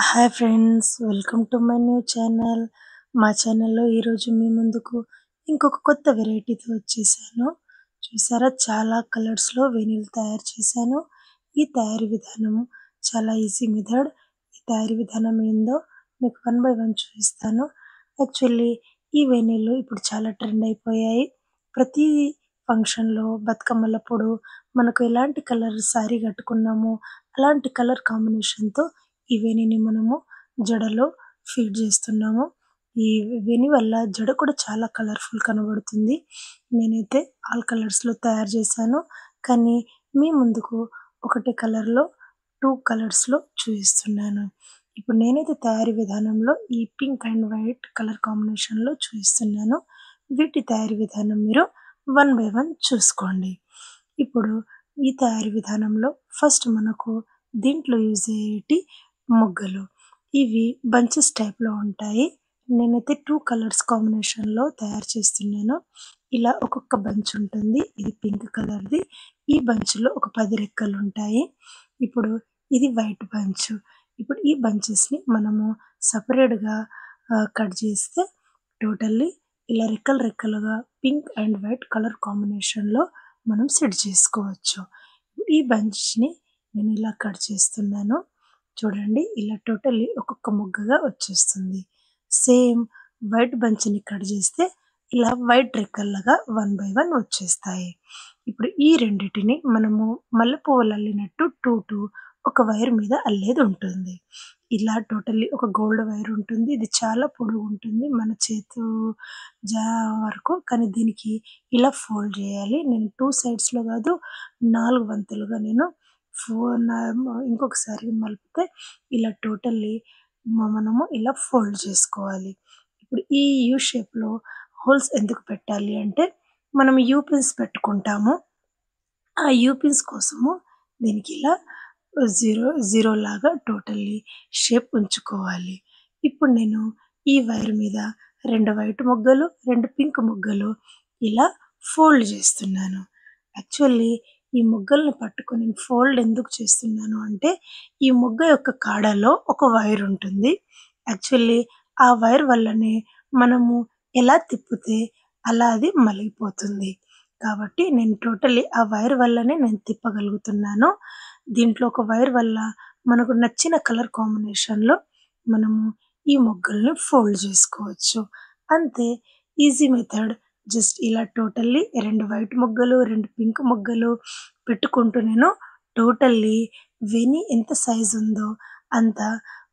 Hi friends, welcome to my new channel. మా ఛానల్‌లో ఈరోజు మీ ముందుకు ఇంకొక కొత్త వెరైటీతో వచ్చేసాను. చూసారా, చాలా కలర్స్‌లో వెన్నీలు తయారు చేశాను. ఈ తయారీ విధానం చాలా ఈజీ మెథడ్. ఈ తయారీ విధానం ఏందో మీకు వన్ బై వన్ చూపిస్తాను. యాక్చువల్లీ ఈ వెన్నీలు ఇప్పుడు చాలా ట్రెండ్ అయిపోయాయి. ప్రతి ఫంక్షన్‌లో, బతుకమ్మలప్పుడు మనకు ఎలాంటి కలర్ శారీ కట్టుకున్నామో అలాంటి కలర్ కాంబినేషన్‌తో ఈ వేణిని మనము జడలో ఫీడ్ చేస్తున్నాము. ఈ వేణి వల్ల జడ కూడా చాలా కలర్‌ఫుల్ కనబడుతుంది. నేనైతే ఆల్ కలర్స్‌లో తయారు చేశాను. కానీ మీ ముందుకు ఒకటే కలర్‌లో 2 కలర్స్‌లో చూపిస్తున్నాను. ఇప్పుడు నేనైతే తయారీ విధానంలో ఈ పింక్ అండ్ వైట్ కలర్ కాంబినేషన్‌లో చూపిస్తున్నాను. వీటి తయారీ విధానం మీరు వన్ బై వన్ చూసుకోండి. ఇప్పుడు ఈ తయారీ విధానంలో ఫస్ట్ మనకు దీంట్లో యూజ్ అయ్యేటి మొగ్గలు. ఇవి బంచెస్ టైప్‌లో ఉంటాయి. నేనైతే 2 కలర్స్ కాంబినేషన్‌లో తయారు చేస్తున్నాను. ఇలా ఒక్కొక్క బంచ్ ఉంటుంది. ఇది పింక్ కలర్‌ది. ఈ బంచ్‌లో ఒక 10 రెక్కలుంటాయి. ఇప్పుడు ఇది వైట్ బంచ్. ఇప్పుడు ఈ బంచెస్‌ని మనము సెపరేట్‌గా కట్ చేస్తే టోటల్లీ ఇలా రెక్కలు రెక్కలుగా పింక్ అండ్ వైట్ కలర్ కాంబినేషన్‌లో మనం సెట్ చేసుకోవచ్చు. ఈ బంచ్‌ని నేను ఇలా కట్ చేస్తున్నాను. చూడండి, ఇలా టోటల్లీ ఒక్కొక్క మొగ్గగా వచ్చేస్తుంది. సేమ్ వైట్ బంచ్‌ని కట్ చేస్తే ఇలా వైట్ రెక్కల్లాగా వన్ బై వన్ వచ్చేస్తాయి. ఇప్పుడు ఈ రెండిటిని మనము మల్లెపువ్వులు అల్లినట్టు 2 ఒక వైర్ మీద అల్లేది ఉంటుంది. ఇలా టోటల్లీ ఒక గోల్డ్ వైర్ ఉంటుంది. ఇది చాలా పొడుగుంటుంది. మన చేతు వరకు. కానీ దీనికి ఇలా ఫోల్డ్ చేయాలి. నేను 2 సైడ్స్‌లో కాదు, 4 వంతులుగా నేను ఇంకొకసారి మలిపితే ఇలా టోటల్లీ మనము ఇలా ఫోల్డ్ చేసుకోవాలి. ఇప్పుడు ఈ యూ షేప్‌లో హోల్స్ ఎందుకు పెట్టాలి అంటే, మనం యూ పిన్స్ పెట్టుకుంటాము. ఆ యూ పిన్స్ కోసము దీనికి ఇలా జీరో లాగా టోటల్లీ షేప్ ఉంచుకోవాలి. ఇప్పుడు నేను ఈ వైర్ మీద 2 వైట్ మొగ్గలు, 2 పింక్ మొగ్గలు ఇలా ఫోల్డ్ చేస్తున్నాను. యాక్చువల్లీ ఈ మొగ్గల్ని పట్టుకొని ఫోల్డ్ ఎందుకు చేస్తున్నాను అంటే, ఈ మొగ్గ యొక్క కాడలో ఒక వైర్ ఉంటుంది. యాక్చువల్లీ ఆ వైర్ వల్లనే మనము ఎలా తిప్పితే అలా అది మలిగిపోతుంది. కాబట్టి నేను టోటల్లీ ఆ వైర్ వల్లనే నేను తిప్పగలుగుతున్నాను. దీంట్లో ఒక వైర్ వల్ల మనకు నచ్చిన కలర్ కాంబినేషన్‌లో మనము ఈ మొగ్గల్ని ఫోల్డ్ చేసుకోవచ్చు. అంతే, ఈజీ మెథడ్. జస్ట్ ఇలా టోటల్లీ 2 వైట్ మొగ్గలు, 2 పింక్ మొగ్గలు పెట్టుకుంటూ నేను టోటల్లీ వెనీ ఎంత సైజ్ ఉందో అంత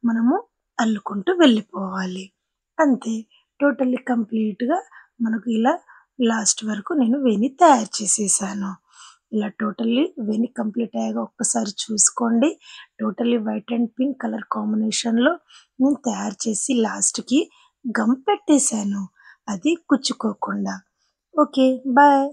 మనము అల్లుకుంటూ వెళ్ళిపోవాలి. అంతే, టోటల్లీ కంప్లీట్‌గా మనకు ఇలా లాస్ట్ వరకు నేను వెనీ తయారు చేసేసాను. ఇలా టోటల్లీ వెనీ కంప్లీట్ అయ్యాక ఒక్కసారి చూసుకోండి. Totally white and pink colour కాంబినేషన్‌లో నేను తయారు చేసి లాస్ట్‌కి గమ్ పెట్టేసాను. అది కుచ్చుకోకుండా. ఓకే. బాయ్.